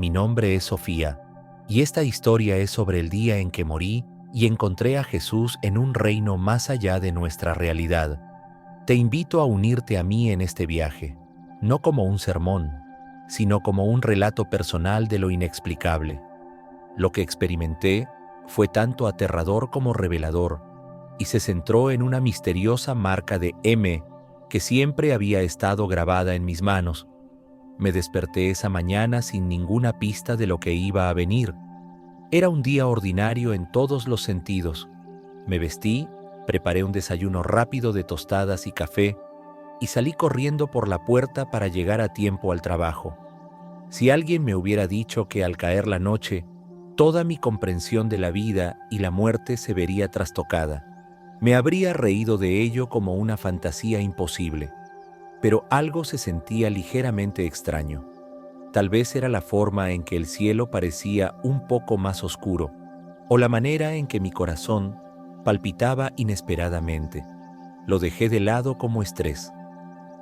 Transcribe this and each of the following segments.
Mi nombre es Sofía, y esta historia es sobre el día en que morí y encontré a Jesús en un reino más allá de nuestra realidad. Te invito a unirte a mí en este viaje, no como un sermón, sino como un relato personal de lo inexplicable. Lo que experimenté fue tanto aterrador como revelador, y se centró en una misteriosa marca de M que siempre había estado grabada en mis manos. Me desperté esa mañana sin ninguna pista de lo que iba a venir. Era un día ordinario en todos los sentidos. Me vestí, preparé un desayuno rápido de tostadas y café y salí corriendo por la puerta para llegar a tiempo al trabajo. Si alguien me hubiera dicho que al caer la noche, toda mi comprensión de la vida y la muerte se vería trastocada, me habría reído de ello como una fantasía imposible. Pero algo se sentía ligeramente extraño. Tal vez era la forma en que el cielo parecía un poco más oscuro, o la manera en que mi corazón palpitaba inesperadamente. Lo dejé de lado como estrés.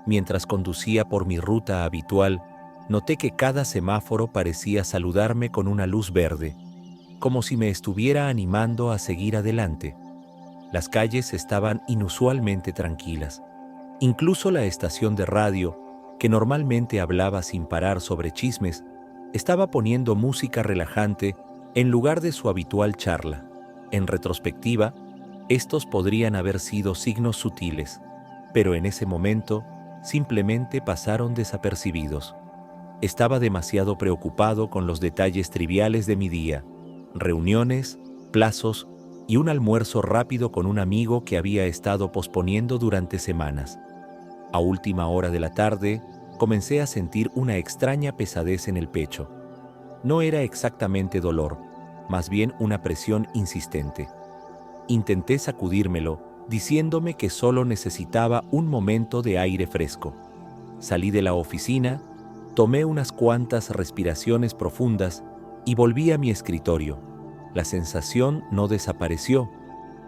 Mientras conducía por mi ruta habitual, noté que cada semáforo parecía saludarme con una luz verde, como si me estuviera animando a seguir adelante. Las calles estaban inusualmente tranquilas. Incluso la estación de radio, que normalmente hablaba sin parar sobre chismes, estaba poniendo música relajante en lugar de su habitual charla. En retrospectiva, estos podrían haber sido signos sutiles, pero en ese momento simplemente pasaron desapercibidos. Estaba demasiado preocupado con los detalles triviales de mi día: reuniones, plazos y un almuerzo rápido con un amigo que había estado posponiendo durante semanas. A última hora de la tarde, comencé a sentir una extraña pesadez en el pecho. No era exactamente dolor, más bien una presión insistente. Intenté sacudírmelo, diciéndome que solo necesitaba un momento de aire fresco. Salí de la oficina, tomé unas cuantas respiraciones profundas y volví a mi escritorio. La sensación no desapareció.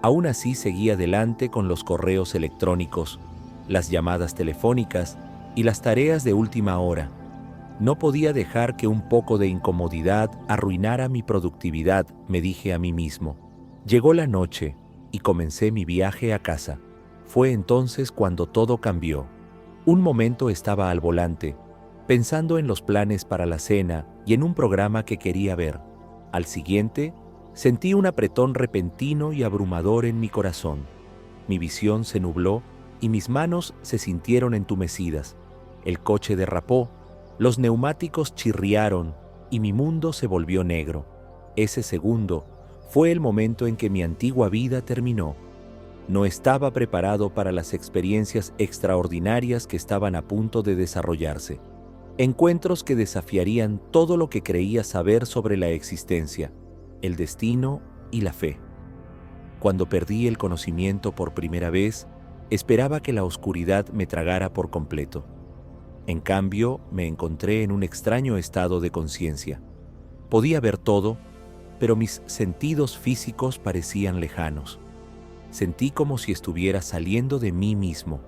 Aún así seguí adelante con los correos electrónicos, las llamadas telefónicas y las tareas de última hora. No podía dejar que un poco de incomodidad arruinara mi productividad, me dije a mí mismo. Llegó la noche y comencé mi viaje a casa. Fue entonces cuando todo cambió. Un momento estaba al volante, pensando en los planes para la cena y en un programa que quería ver. Al siguiente, sentí un apretón repentino y abrumador en mi corazón. Mi visión se nubló y mis manos se sintieron entumecidas. El coche derrapó, los neumáticos chirriaron y mi mundo se volvió negro. Ese segundo fue el momento en que mi antigua vida terminó. No estaba preparado para las experiencias extraordinarias que estaban a punto de desarrollarse. Encuentros que desafiarían todo lo que creía saber sobre la existencia, el destino y la fe. Cuando perdí el conocimiento por primera vez, esperaba que la oscuridad me tragara por completo. En cambio, me encontré en un extraño estado de conciencia. Podía ver todo, pero mis sentidos físicos parecían lejanos. Sentí como si estuviera saliendo de mí mismo,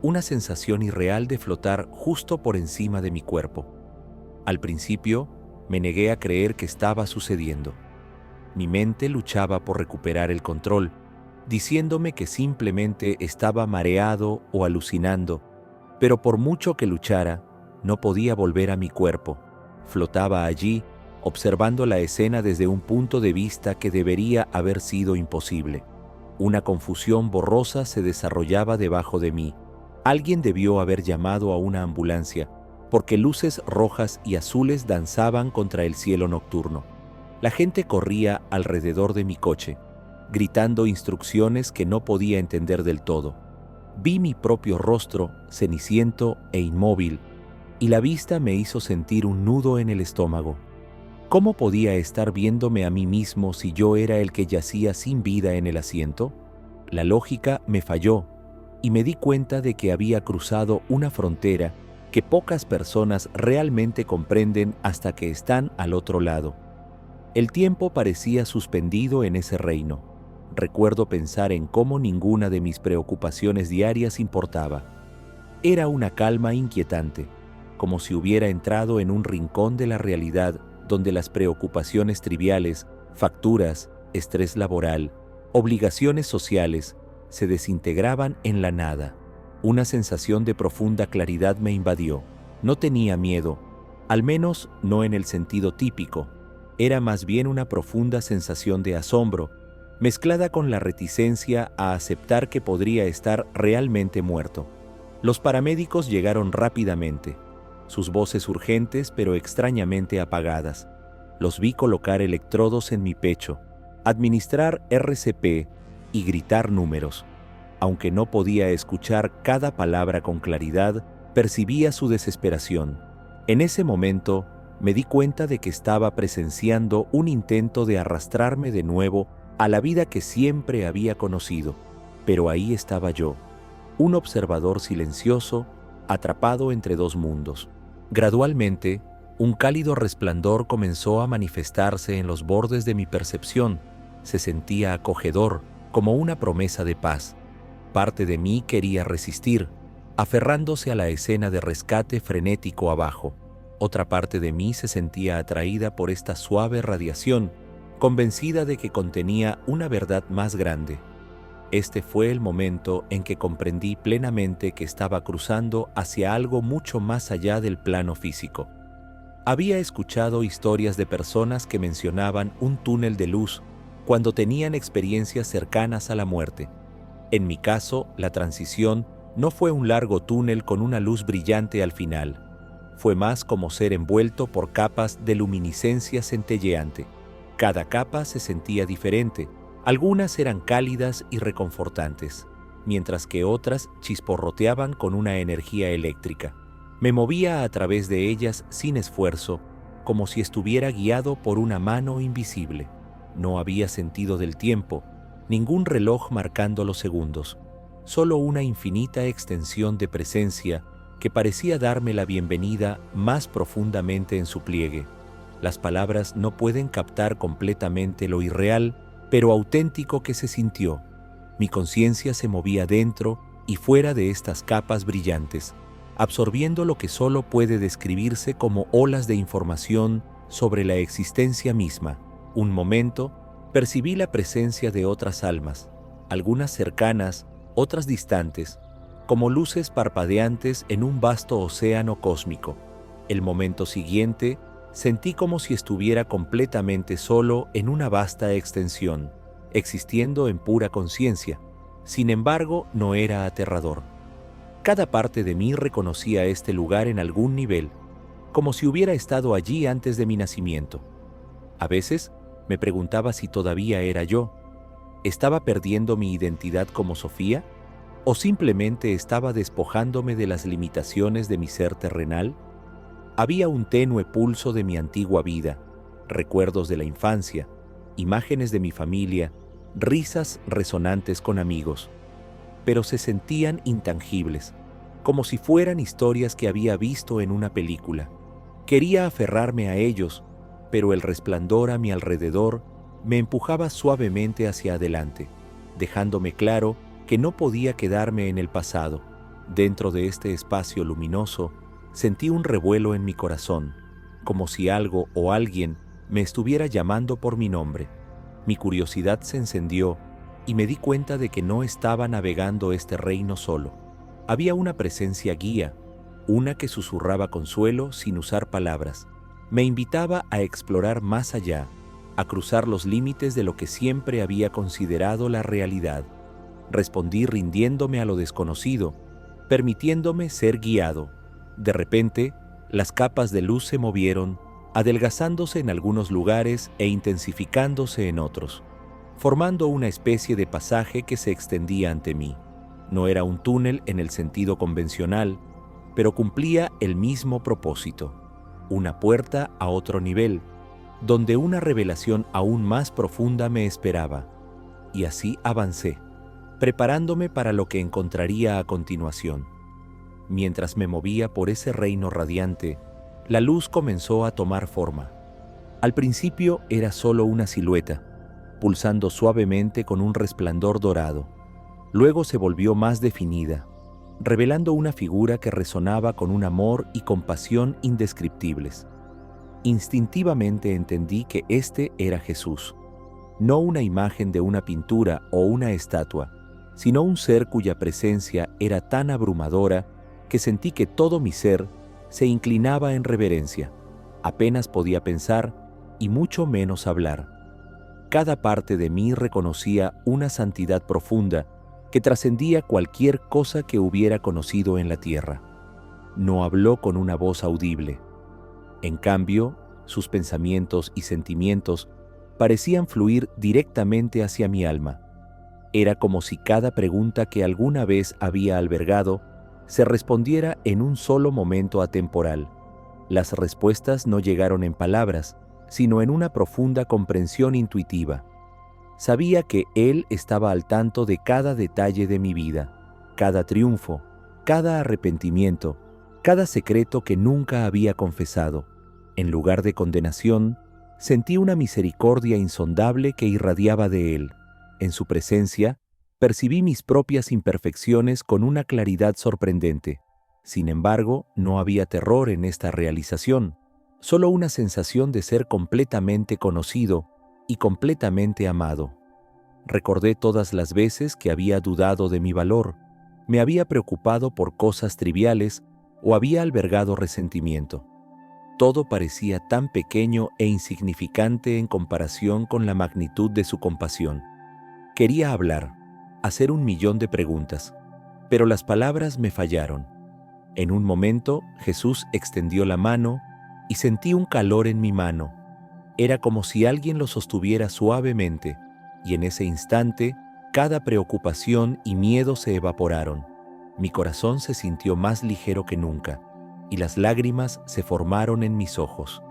una sensación irreal de flotar justo por encima de mi cuerpo. Al principio, me negué a creer que estaba sucediendo. Mi mente luchaba por recuperar el control, diciéndome que simplemente estaba mareado o alucinando, pero por mucho que luchara, no podía volver a mi cuerpo. Flotaba allí, observando la escena desde un punto de vista que debería haber sido imposible. Una confusión borrosa se desarrollaba debajo de mí. Alguien debió haber llamado a una ambulancia, porque luces rojas y azules danzaban contra el cielo nocturno. La gente corría alrededor de mi coche, gritando instrucciones que no podía entender del todo. Vi mi propio rostro, ceniciento e inmóvil, y la vista me hizo sentir un nudo en el estómago. ¿Cómo podía estar viéndome a mí mismo si yo era el que yacía sin vida en el asiento? La lógica me falló, y me di cuenta de que había cruzado una frontera que pocas personas realmente comprenden hasta que están al otro lado. El tiempo parecía suspendido en ese reino. Recuerdo pensar en cómo ninguna de mis preocupaciones diarias importaba. Era una calma inquietante, como si hubiera entrado en un rincón de la realidad donde las preocupaciones triviales, facturas, estrés laboral, obligaciones sociales, se desintegraban en la nada. Una sensación de profunda claridad me invadió. No tenía miedo, al menos no en el sentido típico. Era más bien una profunda sensación de asombro, mezclada con la reticencia a aceptar que podría estar realmente muerto. Los paramédicos llegaron rápidamente, sus voces urgentes pero extrañamente apagadas. Los vi colocar electrodos en mi pecho, administrar RCP y gritar números. Aunque no podía escuchar cada palabra con claridad, percibía su desesperación. En ese momento, me di cuenta de que estaba presenciando un intento de arrastrarme de nuevo a la vida que siempre había conocido. Pero ahí estaba yo, un observador silencioso, atrapado entre dos mundos. Gradualmente, un cálido resplandor comenzó a manifestarse en los bordes de mi percepción. Se sentía acogedor, como una promesa de paz. Parte de mí quería resistir, aferrándose a la escena de rescate frenético abajo. Otra parte de mí se sentía atraída por esta suave radiación, convencida de que contenía una verdad más grande. Este fue el momento en que comprendí plenamente que estaba cruzando hacia algo mucho más allá del plano físico. Había escuchado historias de personas que mencionaban un túnel de luz cuando tenían experiencias cercanas a la muerte. En mi caso, la transición no fue un largo túnel con una luz brillante al final. Fue más como ser envuelto por capas de luminiscencia centelleante. Cada capa se sentía diferente. Algunas eran cálidas y reconfortantes, mientras que otras chisporroteaban con una energía eléctrica. Me movía a través de ellas sin esfuerzo, como si estuviera guiado por una mano invisible. No había sentido del tiempo, ningún reloj marcando los segundos, solo una infinita extensión de presencia que parecía darme la bienvenida más profundamente en su pliegue. Las palabras no pueden captar completamente lo irreal, pero auténtico que se sintió. Mi conciencia se movía dentro y fuera de estas capas brillantes, absorbiendo lo que solo puede describirse como olas de información sobre la existencia misma. Un momento, percibí la presencia de otras almas, algunas cercanas, otras distantes, como luces parpadeantes en un vasto océano cósmico. El momento siguiente, sentí como si estuviera completamente solo en una vasta extensión, existiendo en pura conciencia. Sin embargo, no era aterrador. Cada parte de mí reconocía este lugar en algún nivel, como si hubiera estado allí antes de mi nacimiento. A veces, me preguntaba si todavía era yo. ¿Estaba perdiendo mi identidad como Sofía? ¿O simplemente estaba despojándome de las limitaciones de mi ser terrenal? Había un tenue pulso de mi antigua vida, recuerdos de la infancia, imágenes de mi familia, risas resonantes con amigos, pero se sentían intangibles, como si fueran historias que había visto en una película. Quería aferrarme a ellos, pero el resplandor a mi alrededor me empujaba suavemente hacia adelante, dejándome claro que no podía quedarme en el pasado. Dentro de este espacio luminoso, sentí un revuelo en mi corazón, como si algo o alguien me estuviera llamando por mi nombre. Mi curiosidad se encendió y me di cuenta de que no estaba navegando este reino solo. Había una presencia guía, una que susurraba consuelo sin usar palabras. Me invitaba a explorar más allá, a cruzar los límites de lo que siempre había considerado la realidad. Respondí rindiéndome a lo desconocido, permitiéndome ser guiado. De repente, las capas de luz se movieron, adelgazándose en algunos lugares e intensificándose en otros, formando una especie de pasaje que se extendía ante mí. No era un túnel en el sentido convencional, pero cumplía el mismo propósito: una puerta a otro nivel, donde una revelación aún más profunda me esperaba. Y así avancé, preparándome para lo que encontraría a continuación. Mientras me movía por ese reino radiante, la luz comenzó a tomar forma. Al principio era solo una silueta, pulsando suavemente con un resplandor dorado. Luego se volvió más definida, revelando una figura que resonaba con un amor y compasión indescriptibles. Instintivamente entendí que este era Jesús, no una imagen de una pintura o una estatua, sino un ser cuya presencia era tan abrumadora que sentí que todo mi ser se inclinaba en reverencia. Apenas podía pensar y mucho menos hablar. Cada parte de mí reconocía una santidad profunda que trascendía cualquier cosa que hubiera conocido en la tierra. No habló con una voz audible. En cambio, sus pensamientos y sentimientos parecían fluir directamente hacia mi alma. Era como si cada pregunta que alguna vez había albergado se respondiera en un solo momento atemporal. Las respuestas no llegaron en palabras, sino en una profunda comprensión intuitiva. Sabía que Él estaba al tanto de cada detalle de mi vida, cada triunfo, cada arrepentimiento, cada secreto que nunca había confesado. En lugar de condenación, sentí una misericordia insondable que irradiaba de Él. En su presencia, percibí mis propias imperfecciones con una claridad sorprendente. Sin embargo, no había terror en esta realización, solo una sensación de ser completamente conocido y completamente amado. Recordé todas las veces que había dudado de mi valor, me había preocupado por cosas triviales o había albergado resentimiento. Todo parecía tan pequeño e insignificante en comparación con la magnitud de su compasión. Quería hablar, hacer 1.000.000 de preguntas, pero las palabras me fallaron. En un momento, Jesús extendió la mano y sentí un calor en mi mano. Era como si alguien lo sostuviera suavemente, y en ese instante, cada preocupación y miedo se evaporaron. Mi corazón se sintió más ligero que nunca, y las lágrimas se formaron en mis ojos.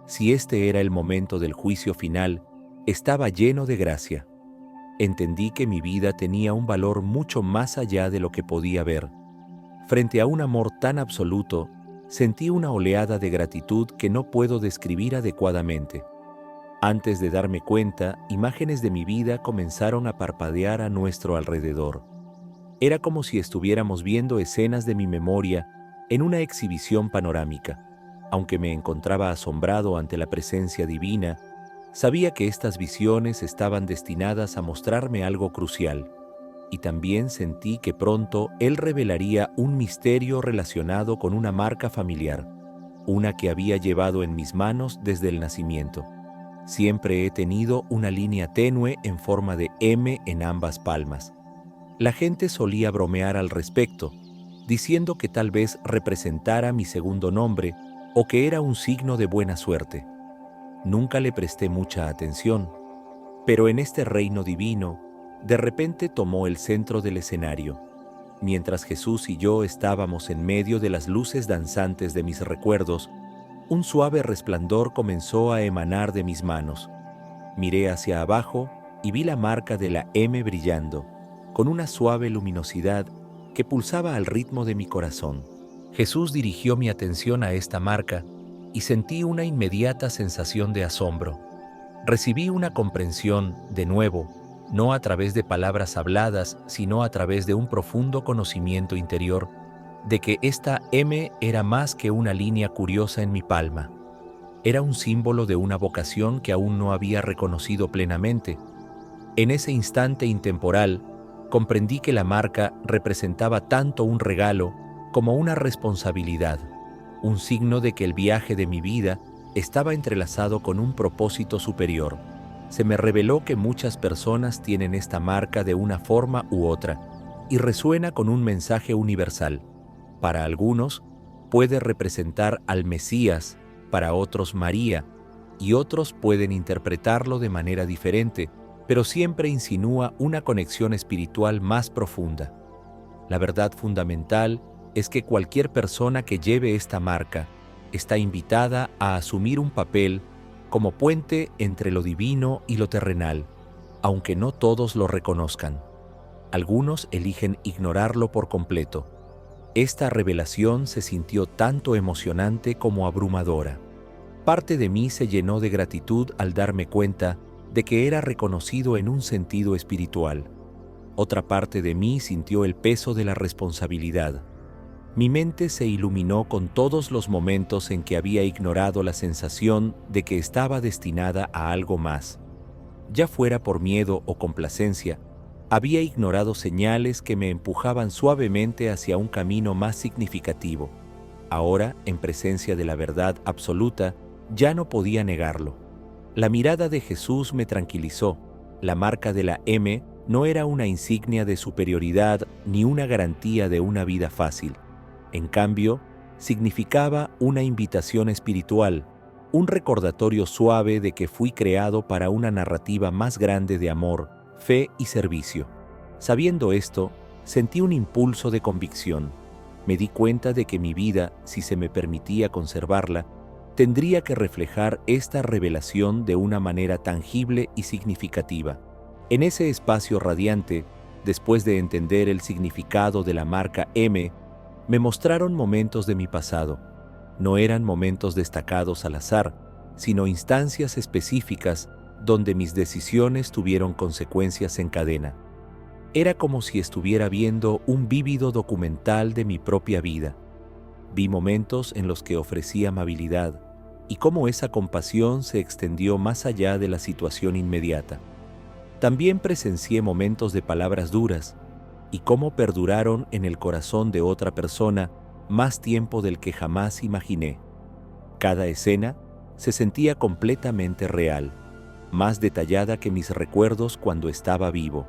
Si este era el momento del juicio final, estaba lleno de gracia. Entendí que mi vida tenía un valor mucho más allá de lo que podía ver. Frente a un amor tan absoluto, sentí una oleada de gratitud que no puedo describir adecuadamente. Antes de darme cuenta, imágenes de mi vida comenzaron a parpadear a nuestro alrededor. Era como si estuviéramos viendo escenas de mi memoria en una exhibición panorámica. Aunque me encontraba asombrado ante la presencia divina, sabía que estas visiones estaban destinadas a mostrarme algo crucial, y también sentí que pronto Él revelaría un misterio relacionado con una marca familiar, una que había llevado en mis manos desde el nacimiento. Siempre he tenido una línea tenue en forma de M en ambas palmas. La gente solía bromear al respecto, diciendo que tal vez representara mi segundo nombre o que era un signo de buena suerte. Nunca le presté mucha atención, pero en este reino divino, de repente tomó el centro del escenario. Mientras Jesús y yo estábamos en medio de las luces danzantes de mis recuerdos, un suave resplandor comenzó a emanar de mis manos. Miré hacia abajo y vi la marca de la M brillando, con una suave luminosidad que pulsaba al ritmo de mi corazón. Jesús dirigió mi atención a esta marca y sentí una inmediata sensación de asombro. Recibí una comprensión, de nuevo, no a través de palabras habladas, sino a través de un profundo conocimiento interior, de que esta M era más que una línea curiosa en mi palma. Era un símbolo de una vocación que aún no había reconocido plenamente. En ese instante intemporal, comprendí que la marca representaba tanto un regalo como una responsabilidad, un signo de que el viaje de mi vida estaba entrelazado con un propósito superior. Se me reveló que muchas personas tienen esta marca de una forma u otra y resuena con un mensaje universal. Para algunos puede representar al Mesías, para otros María, y otros pueden interpretarlo de manera diferente, pero siempre insinúa una conexión espiritual más profunda. La verdad fundamental es que cualquier persona que lleve esta marca está invitada a asumir un papel como puente entre lo divino y lo terrenal, aunque no todos lo reconozcan. Algunos eligen ignorarlo por completo. Esta revelación se sintió tanto emocionante como abrumadora. Parte de mí se llenó de gratitud al darme cuenta de que era reconocido en un sentido espiritual. Otra parte de mí sintió el peso de la responsabilidad. Mi mente se iluminó con todos los momentos en que había ignorado la sensación de que estaba destinada a algo más. Ya fuera por miedo o complacencia, había ignorado señales que me empujaban suavemente hacia un camino más significativo. Ahora, en presencia de la verdad absoluta, ya no podía negarlo. La mirada de Jesús me tranquilizó. La marca de la M no era una insignia de superioridad ni una garantía de una vida fácil. En cambio, significaba una invitación espiritual, un recordatorio suave de que fui creado para una narrativa más grande de amor, fe y servicio. Sabiendo esto, sentí un impulso de convicción. Me di cuenta de que mi vida, si se me permitía conservarla, tendría que reflejar esta revelación de una manera tangible y significativa. En ese espacio radiante, después de entender el significado de la marca M, me mostraron momentos de mi pasado. No eran momentos destacados al azar, sino instancias específicas donde mis decisiones tuvieron consecuencias en cadena. Era como si estuviera viendo un vívido documental de mi propia vida. Vi momentos en los que ofrecí amabilidad y cómo esa compasión se extendió más allá de la situación inmediata. También presencié momentos de palabras duras y cómo perduraron en el corazón de otra persona más tiempo del que jamás imaginé. Cada escena se sentía completamente real, más detallada que mis recuerdos cuando estaba vivo.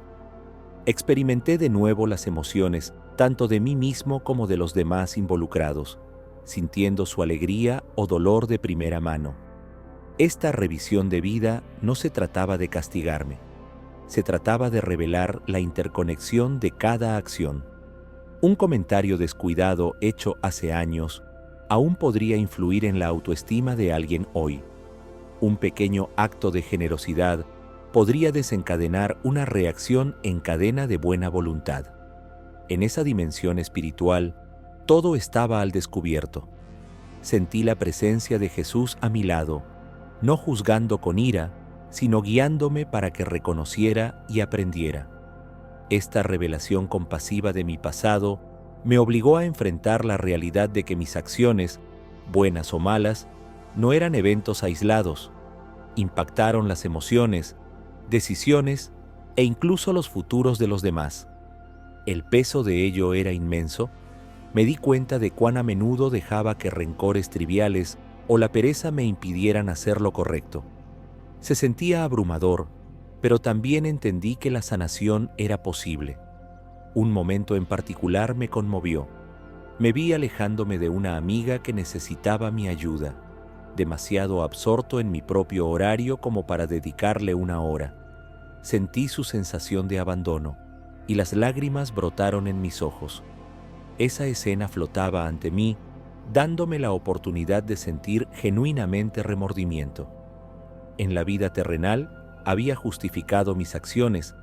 Experimenté de nuevo las emociones, tanto de mí mismo como de los demás involucrados, sintiendo su alegría o dolor de primera mano. Esta revisión de vida no se trataba de castigarme, se trataba de revelar la interconexión de cada acción. Un comentario descuidado hecho hace años aún podría influir en la autoestima de alguien hoy. Un pequeño acto de generosidad podría desencadenar una reacción en cadena de buena voluntad. En esa dimensión espiritual, todo estaba al descubierto. Sentí la presencia de Jesús a mi lado, no juzgando con ira, sino guiándome para que reconociera y aprendiera. Esta revelación compasiva de mi pasado me obligó a enfrentar la realidad de que mis acciones, buenas o malas, no eran eventos aislados. Impactaron las emociones, decisiones e incluso los futuros de los demás. El peso de ello era inmenso. Me di cuenta de cuán a menudo dejaba que rencores triviales o la pereza me impidieran hacer lo correcto. Se sentía abrumador, pero también entendí que la sanación era posible. Un momento en particular me conmovió. Me vi alejándome de una amiga que necesitaba mi ayuda, demasiado absorto en mi propio horario como para dedicarle una hora. Sentí su sensación de abandono, y las lágrimas brotaron en mis ojos. Esa escena flotaba ante mí, dándome la oportunidad de sentir genuinamente remordimiento. En la vida terrenal, había justificado mis acciones.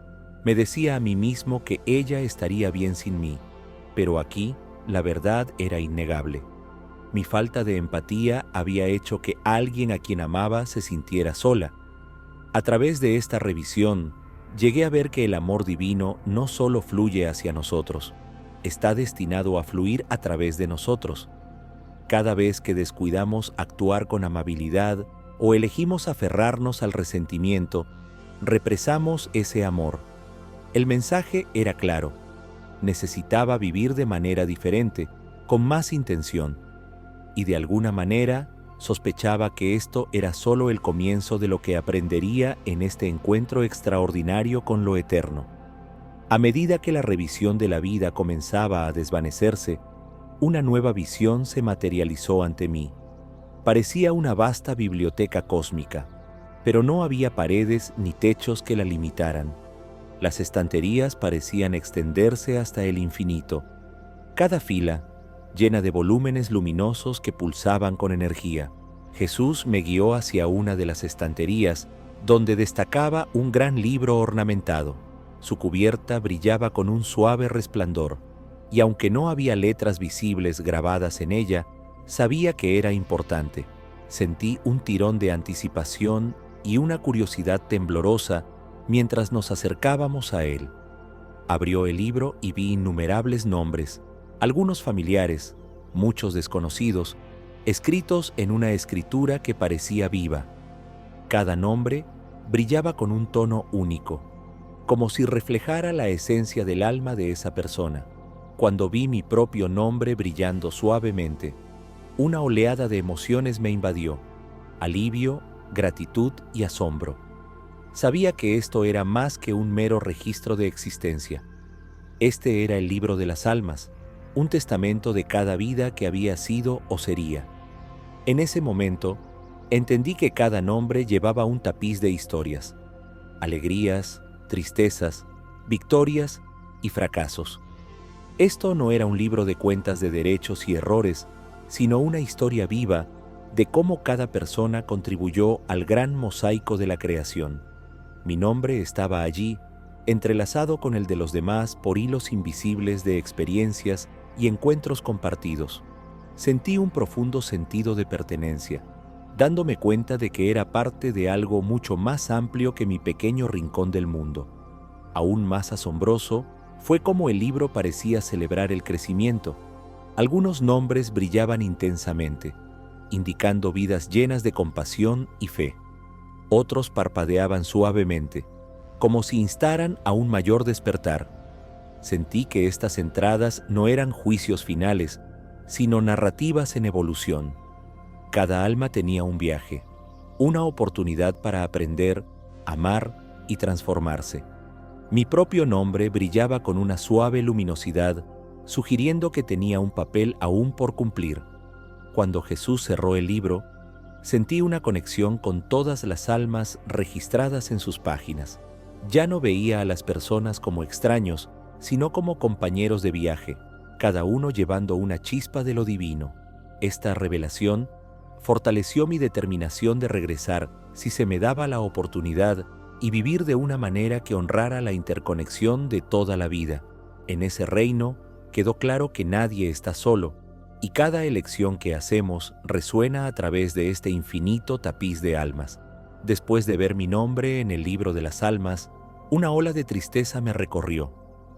Me decía a mí mismo que ella estaría bien sin mí, pero aquí la verdad era innegable. Mi falta de empatía había hecho que alguien a quien amaba se sintiera sola. A través de esta revisión, llegué a ver que el amor divino no solo fluye hacia nosotros, está destinado a fluir a través de nosotros. Cada vez que descuidamos actuar con amabilidad o elegimos aferrarnos al resentimiento, represamos ese amor. El mensaje era claro. Necesitaba vivir de manera diferente, con más intención. Y de alguna manera, sospechaba que esto era solo el comienzo de lo que aprendería en este encuentro extraordinario con lo eterno. A medida que la revisión de la vida comenzaba a desvanecerse, una nueva visión se materializó ante mí. Parecía una vasta biblioteca cósmica, pero no había paredes ni techos que la limitaran. Las estanterías parecían extenderse hasta el infinito. Cada fila, llena de volúmenes luminosos que pulsaban con energía. Jesús me guió hacia una de las estanterías, donde destacaba un gran libro ornamentado. Su cubierta brillaba con un suave resplandor, y aunque no había letras visibles grabadas en ella, sabía que era importante. Sentí un tirón de anticipación y una curiosidad temblorosa mientras nos acercábamos a él. Abrió el libro y vi innumerables nombres, algunos familiares, muchos desconocidos, escritos en una escritura que parecía viva. Cada nombre brillaba con un tono único, como si reflejara la esencia del alma de esa persona. Cuando vi mi propio nombre brillando suavemente, una oleada de emociones me invadió: alivio, gratitud y asombro. Sabía que esto era más que un mero registro de existencia. Este era el libro de las almas, un testamento de cada vida que había sido o sería. En ese momento, entendí que cada nombre llevaba un tapiz de historias, alegrías, tristezas, victorias y fracasos. Esto no era un libro de cuentas de derechos y errores, sino una historia viva de cómo cada persona contribuyó al gran mosaico de la creación. Mi nombre estaba allí, entrelazado con el de los demás por hilos invisibles de experiencias y encuentros compartidos. Sentí un profundo sentido de pertenencia, dándome cuenta de que era parte de algo mucho más amplio que mi pequeño rincón del mundo. Aún más asombroso fue cómo el libro parecía celebrar el crecimiento. Algunos nombres brillaban intensamente, indicando vidas llenas de compasión y fe. Otros parpadeaban suavemente, como si instaran a un mayor despertar. Sentí que estas entradas no eran juicios finales, sino narrativas en evolución. Cada alma tenía un viaje, una oportunidad para aprender, amar y transformarse. Mi propio nombre brillaba con una suave luminosidad, sugiriendo que tenía un papel aún por cumplir. Cuando Jesús cerró el libro, sentí una conexión con todas las almas registradas en sus páginas. Ya no veía a las personas como extraños, sino como compañeros de viaje, cada uno llevando una chispa de lo divino. Esta revelación fortaleció mi determinación de regresar si se me daba la oportunidad y vivir de una manera que honrara la interconexión de toda la vida. En ese reino quedó claro que nadie está solo, y cada elección que hacemos resuena a través de este infinito tapiz de almas. Después de ver mi nombre en el libro de las almas, una ola de tristeza me recorrió.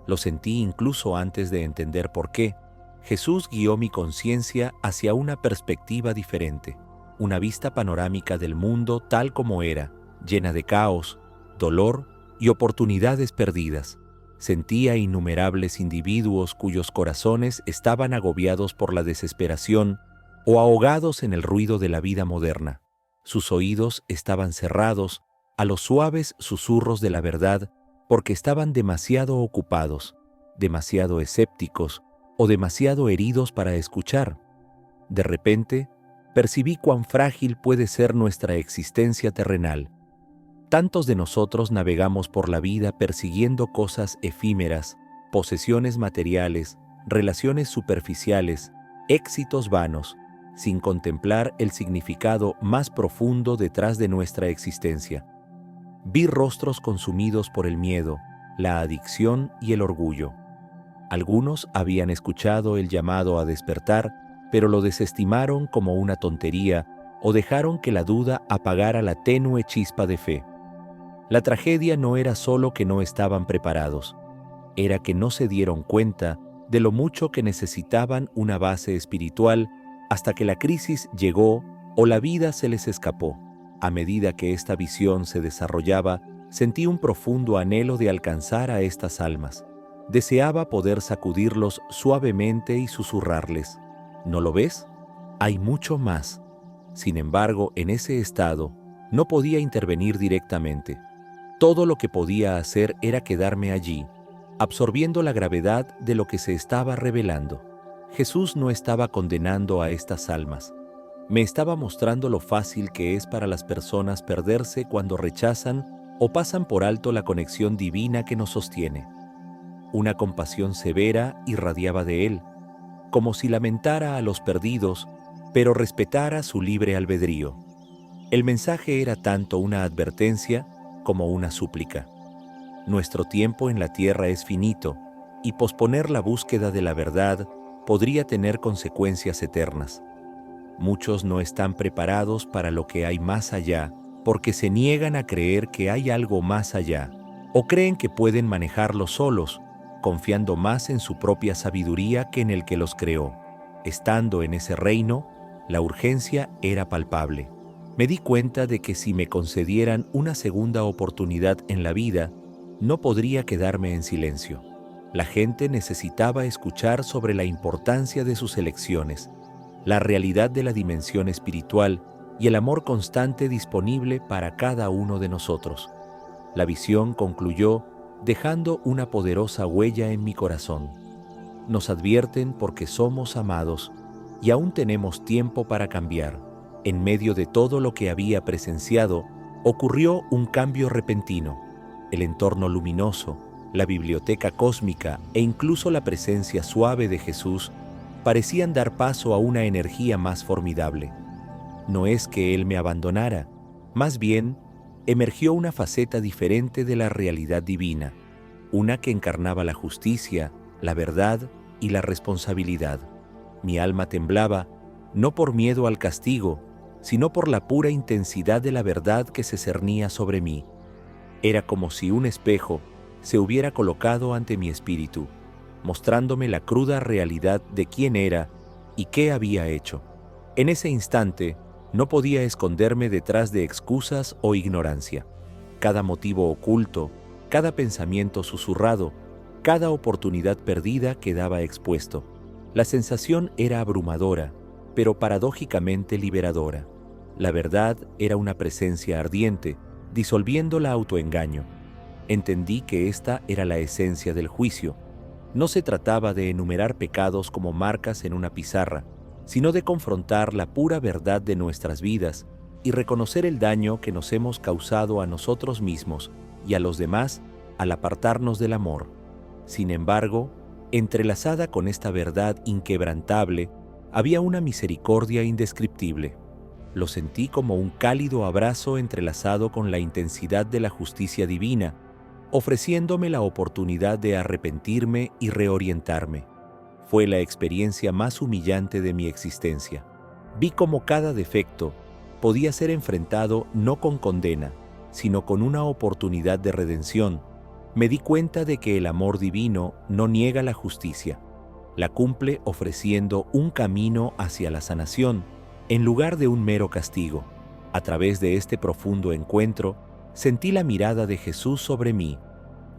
Lo sentí incluso antes de entender por qué. Jesús guió mi conciencia hacia una perspectiva diferente, una vista panorámica del mundo tal como era, llena de caos, dolor y oportunidades perdidas. Sentía innumerables individuos cuyos corazones estaban agobiados por la desesperación o ahogados en el ruido de la vida moderna. Sus oídos estaban cerrados a los suaves susurros de la verdad porque estaban demasiado ocupados, demasiado escépticos o demasiado heridos para escuchar. De repente, percibí cuán frágil puede ser nuestra existencia terrenal. Tantos de nosotros navegamos por la vida persiguiendo cosas efímeras, posesiones materiales, relaciones superficiales, éxitos vanos, sin contemplar el significado más profundo detrás de nuestra existencia. Vi rostros consumidos por el miedo, la adicción y el orgullo. Algunos habían escuchado el llamado a despertar, pero lo desestimaron como una tontería o dejaron que la duda apagara la tenue chispa de fe. La tragedia no era solo que no estaban preparados, era que no se dieron cuenta de lo mucho que necesitaban una base espiritual hasta que la crisis llegó o la vida se les escapó. A medida que esta visión se desarrollaba, sentí un profundo anhelo de alcanzar a estas almas. Deseaba poder sacudirlos suavemente y susurrarles: ¿no lo ves? Hay mucho más. Sin embargo, en ese estado, no podía intervenir directamente. Todo lo que podía hacer era quedarme allí, absorbiendo la gravedad de lo que se estaba revelando. Jesús no estaba condenando a estas almas. Me estaba mostrando lo fácil que es para las personas perderse cuando rechazan o pasan por alto la conexión divina que nos sostiene. Una compasión severa irradiaba de él, como si lamentara a los perdidos, pero respetara su libre albedrío. El mensaje era tanto una advertencia como una súplica. Nuestro tiempo en la tierra es finito, y posponer la búsqueda de la verdad podría tener consecuencias eternas. Muchos no están preparados para lo que hay más allá, porque se niegan a creer que hay algo más allá, o creen que pueden manejarlo solos, confiando más en su propia sabiduría que en el que los creó. Estando en ese reino, la urgencia era palpable. Me di cuenta de que si me concedieran una segunda oportunidad en la vida, no podría quedarme en silencio. La gente necesitaba escuchar sobre la importancia de sus elecciones, la realidad de la dimensión espiritual y el amor constante disponible para cada uno de nosotros. La visión concluyó dejando una poderosa huella en mi corazón. Nos advierten porque somos amados y aún tenemos tiempo para cambiar. En medio de todo lo que había presenciado, ocurrió un cambio repentino. El entorno luminoso, la biblioteca cósmica e incluso la presencia suave de Jesús parecían dar paso a una energía más formidable. No es que Él me abandonara, más bien emergió una faceta diferente de la realidad divina, una que encarnaba la justicia, la verdad y la responsabilidad. Mi alma temblaba, no por miedo al castigo, sino por la pura intensidad de la verdad que se cernía sobre mí. Era como si un espejo se hubiera colocado ante mi espíritu, mostrándome la cruda realidad de quién era y qué había hecho. En ese instante, no podía esconderme detrás de excusas o ignorancia. Cada motivo oculto, cada pensamiento susurrado, cada oportunidad perdida quedaba expuesto. La sensación era abrumadora, pero paradójicamente liberadora. La verdad era una presencia ardiente, disolviendo el autoengaño. Entendí que esta era la esencia del juicio. No se trataba de enumerar pecados como marcas en una pizarra, sino de confrontar la pura verdad de nuestras vidas y reconocer el daño que nos hemos causado a nosotros mismos y a los demás al apartarnos del amor. Sin embargo, entrelazada con esta verdad inquebrantable, había una misericordia indescriptible. Lo sentí como un cálido abrazo entrelazado con la intensidad de la justicia divina, ofreciéndome la oportunidad de arrepentirme y reorientarme. Fue la experiencia más humillante de mi existencia. Vi cómo cada defecto podía ser enfrentado no con condena, sino con una oportunidad de redención. Me di cuenta de que el amor divino no niega la justicia, la cumple ofreciendo un camino hacia la sanación, en lugar de un mero castigo. A través de este profundo encuentro, sentí la mirada de Jesús sobre mí,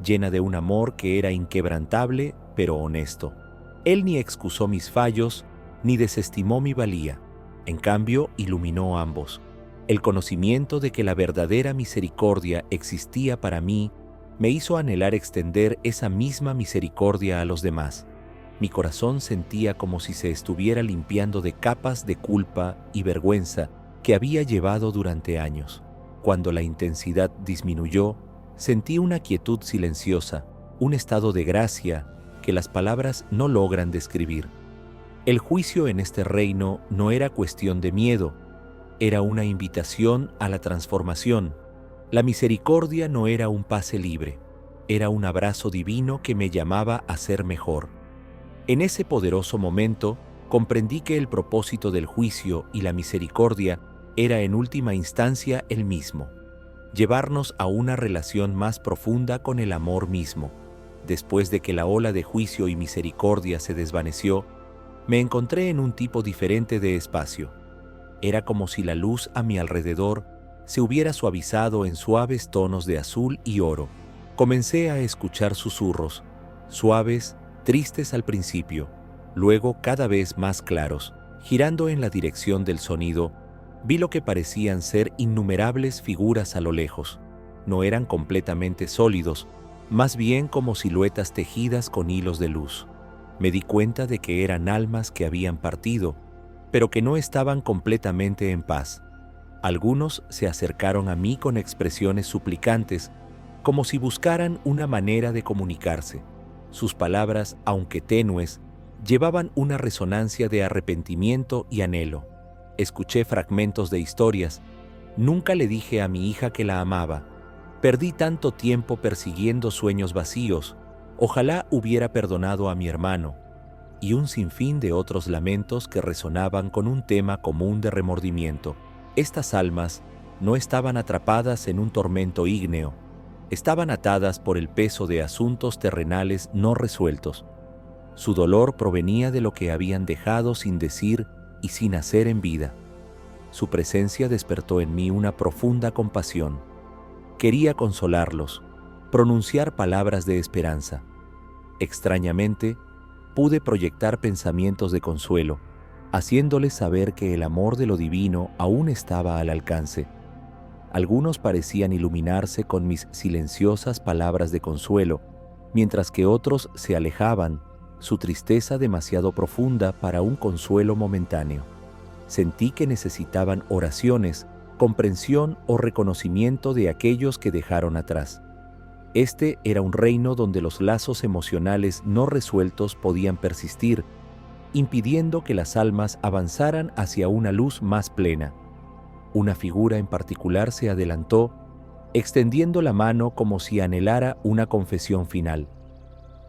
llena de un amor que era inquebrantable pero honesto. Él ni excusó mis fallos, ni desestimó mi valía. En cambio, iluminó ambos. El conocimiento de que la verdadera misericordia existía para mí me hizo anhelar extender esa misma misericordia a los demás. Mi corazón sentía como si se estuviera limpiando de capas de culpa y vergüenza que había llevado durante años. Cuando la intensidad disminuyó, sentí una quietud silenciosa, un estado de gracia que las palabras no logran describir. El juicio en este reino no era cuestión de miedo, era una invitación a la transformación. La misericordia no era un pase libre, era un abrazo divino que me llamaba a ser mejor. En ese poderoso momento, comprendí que el propósito del juicio y la misericordia era en última instancia el mismo: llevarnos a una relación más profunda con el amor mismo. Después de que la ola de juicio y misericordia se desvaneció, me encontré en un tipo diferente de espacio. Era como si la luz a mi alrededor se hubiera suavizado en suaves tonos de azul y oro. Comencé a escuchar susurros, suaves, tristes al principio, luego cada vez más claros. Girando en la dirección del sonido, vi lo que parecían ser innumerables figuras a lo lejos. No eran completamente sólidos, más bien como siluetas tejidas con hilos de luz. Me di cuenta de que eran almas que habían partido, pero que no estaban completamente en paz. Algunos se acercaron a mí con expresiones suplicantes, como si buscaran una manera de comunicarse. Sus palabras, aunque tenues, llevaban una resonancia de arrepentimiento y anhelo. Escuché fragmentos de historias. Nunca le dije a mi hija que la amaba. Perdí tanto tiempo persiguiendo sueños vacíos. Ojalá hubiera perdonado a mi hermano. Y un sinfín de otros lamentos que resonaban con un tema común de remordimiento. Estas almas no estaban atrapadas en un tormento ígneo. Estaban atadas por el peso de asuntos terrenales no resueltos. Su dolor provenía de lo que habían dejado sin decir y sin hacer en vida. Su presencia despertó en mí una profunda compasión. Quería consolarlos, pronunciar palabras de esperanza. Extrañamente, pude proyectar pensamientos de consuelo, haciéndoles saber que el amor de lo divino aún estaba al alcance. Algunos parecían iluminarse con mis silenciosas palabras de consuelo, mientras que otros se alejaban, su tristeza demasiado profunda para un consuelo momentáneo. Sentí que necesitaban oraciones, comprensión o reconocimiento de aquellos que dejaron atrás. Este era un reino donde los lazos emocionales no resueltos podían persistir, impidiendo que las almas avanzaran hacia una luz más plena. Una figura en particular se adelantó, extendiendo la mano como si anhelara una confesión final.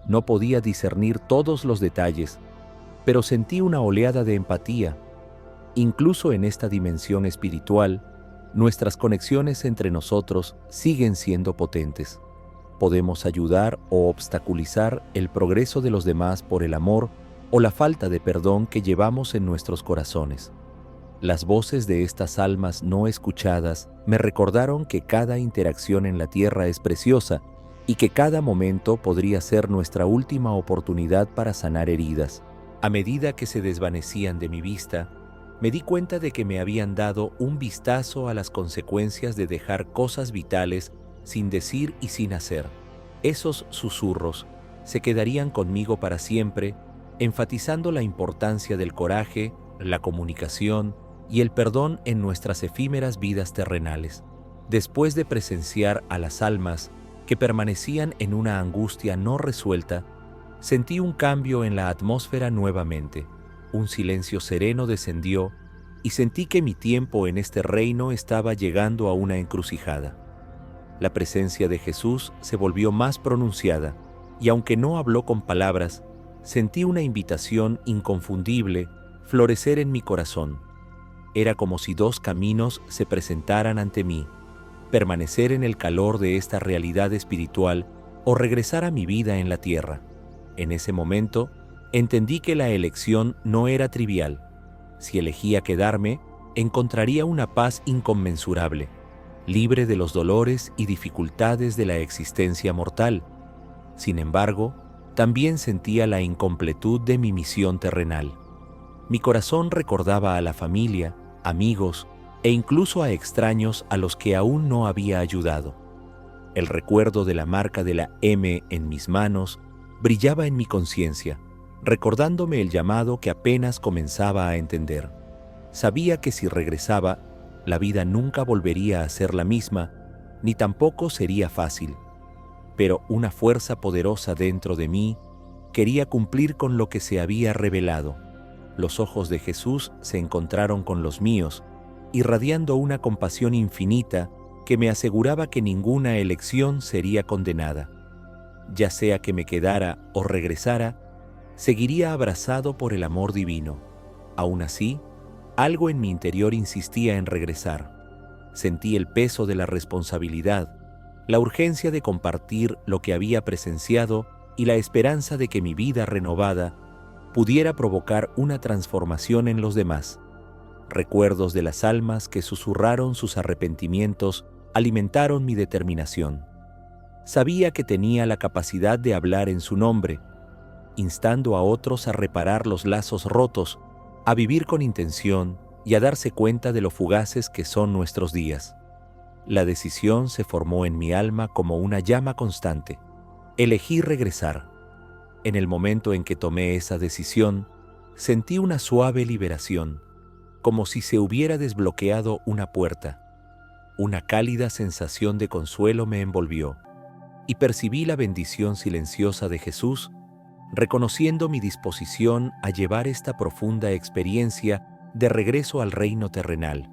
No podía discernir todos los detalles, pero sentí una oleada de empatía. Incluso en esta dimensión espiritual, nuestras conexiones entre nosotros siguen siendo potentes. Podemos ayudar o obstaculizar el progreso de los demás por el amor o la falta de perdón que llevamos en nuestros corazones. Las voces de estas almas no escuchadas me recordaron que cada interacción en la tierra es preciosa y que cada momento podría ser nuestra última oportunidad para sanar heridas. A medida que se desvanecían de mi vista, me di cuenta de que me habían dado un vistazo a las consecuencias de dejar cosas vitales sin decir y sin hacer. Esos susurros se quedarían conmigo para siempre, enfatizando la importancia del coraje, la comunicación y el perdón en nuestras efímeras vidas terrenales. Después de presenciar a las almas que permanecían en una angustia no resuelta, sentí un cambio en la atmósfera nuevamente. Un silencio sereno descendió y sentí que mi tiempo en este reino estaba llegando a una encrucijada. La presencia de Jesús se volvió más pronunciada y aunque no habló con palabras, sentí una invitación inconfundible florecer en mi corazón. Era como si dos caminos se presentaran ante mí: permanecer en el calor de esta realidad espiritual o regresar a mi vida en la tierra. En ese momento, entendí que la elección no era trivial. Si elegía quedarme, encontraría una paz inconmensurable, libre de los dolores y dificultades de la existencia mortal. Sin embargo, también sentía la incompletud de mi misión terrenal. Mi corazón recordaba a la familia, amigos e incluso a extraños a los que aún no había ayudado. El recuerdo de la marca de la M en mis manos brillaba en mi conciencia, recordándome el llamado que apenas comenzaba a entender. Sabía que si regresaba, la vida nunca volvería a ser la misma, ni tampoco sería fácil. Pero una fuerza poderosa dentro de mí quería cumplir con lo que se había revelado. Los ojos de Jesús se encontraron con los míos, irradiando una compasión infinita que me aseguraba que ninguna elección sería condenada. Ya sea que me quedara o regresara, seguiría abrazado por el amor divino. Aún así, algo en mi interior insistía en regresar. Sentí el peso de la responsabilidad, la urgencia de compartir lo que había presenciado y la esperanza de que mi vida renovada pudiera provocar una transformación en los demás. Recuerdos de las almas que susurraron sus arrepentimientos alimentaron mi determinación. Sabía que tenía la capacidad de hablar en su nombre, instando a otros a reparar los lazos rotos, a vivir con intención y a darse cuenta de lo fugaces que son nuestros días. La decisión se formó en mi alma como una llama constante. Elegí regresar. En el momento en que tomé esa decisión, sentí una suave liberación, como si se hubiera desbloqueado una puerta. Una cálida sensación de consuelo me envolvió, y percibí la bendición silenciosa de Jesús, reconociendo mi disposición a llevar esta profunda experiencia de regreso al reino terrenal.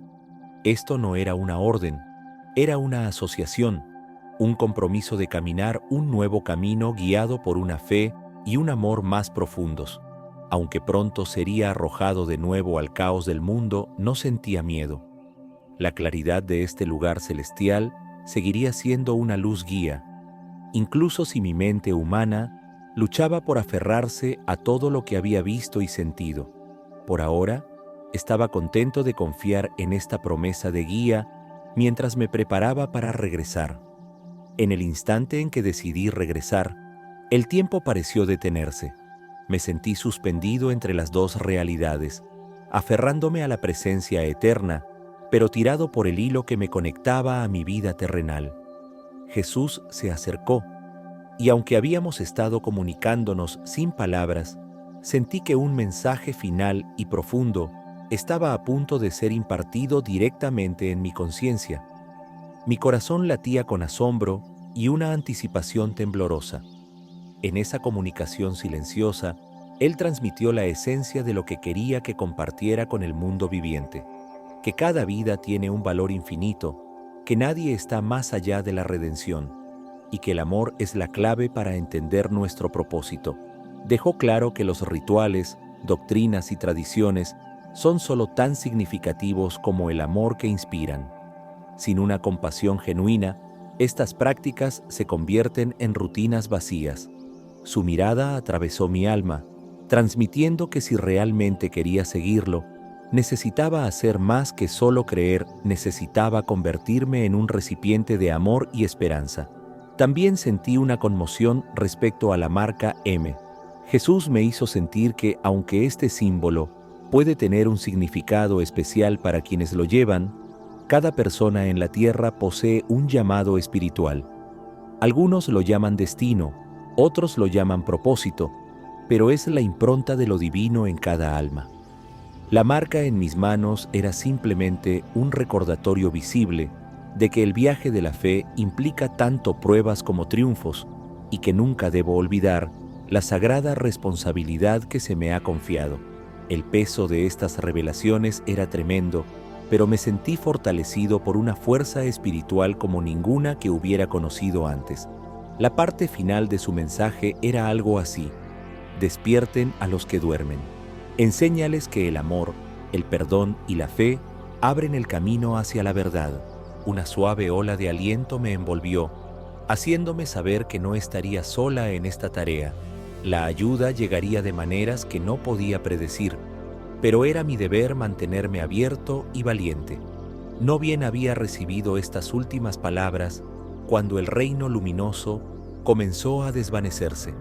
Esto no era una orden, era una asociación, un compromiso de caminar un nuevo camino guiado por una fe y un amor más profundos. Aunque pronto sería arrojado de nuevo al caos del mundo, no sentía miedo. La claridad de este lugar celestial seguiría siendo una luz guía, incluso si mi mente humana luchaba por aferrarse a todo lo que había visto y sentido. Por ahora, estaba contento de confiar en esta promesa de guía mientras me preparaba para regresar. En el instante en que decidí regresar, el tiempo pareció detenerse. Me sentí suspendido entre las dos realidades, aferrándome a la presencia eterna, pero tirado por el hilo que me conectaba a mi vida terrenal. Jesús se acercó, y aunque habíamos estado comunicándonos sin palabras, sentí que un mensaje final y profundo estaba a punto de ser impartido directamente en mi conciencia. Mi corazón latía con asombro y una anticipación temblorosa. En esa comunicación silenciosa, Él transmitió la esencia de lo que quería que compartiera con el mundo viviente, que cada vida tiene un valor infinito, que nadie está más allá de la redención, y que el amor es la clave para entender nuestro propósito. Dejó claro que los rituales, doctrinas y tradiciones son solo tan significativos como el amor que inspiran. Sin una compasión genuina, estas prácticas se convierten en rutinas vacías. Su mirada atravesó mi alma, transmitiendo que si realmente quería seguirlo, necesitaba hacer más que solo creer, necesitaba convertirme en un recipiente de amor y esperanza. También sentí una conmoción respecto a la marca M. Jesús me hizo sentir que, aunque este símbolo puede tener un significado especial para quienes lo llevan, cada persona en la tierra posee un llamado espiritual. Algunos lo llaman destino, otros lo llaman propósito, pero es la impronta de lo divino en cada alma. La marca en mis manos era simplemente un recordatorio visible de que el viaje de la fe implica tanto pruebas como triunfos y que nunca debo olvidar la sagrada responsabilidad que se me ha confiado. El peso de estas revelaciones era tremendo, pero me sentí fortalecido por una fuerza espiritual como ninguna que hubiera conocido antes. La parte final de su mensaje era algo así: despierten a los que duermen. Enséñales que el amor, el perdón y la fe abren el camino hacia la verdad. Una suave ola de aliento me envolvió, haciéndome saber que no estaría sola en esta tarea. La ayuda llegaría de maneras que no podía predecir, pero era mi deber mantenerme abierto y valiente. No bien había recibido estas últimas palabras cuando el reino luminoso comenzó a desvanecerse.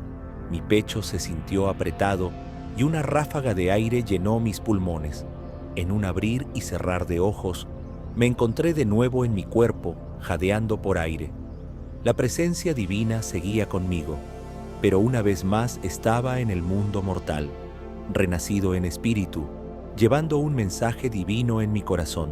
Mi pecho se sintió apretado y una ráfaga de aire llenó mis pulmones. En un abrir y cerrar de ojos, me encontré de nuevo en mi cuerpo, jadeando por aire. La presencia divina seguía conmigo, pero una vez más estaba en el mundo mortal, renacido en espíritu, llevando un mensaje divino en mi corazón.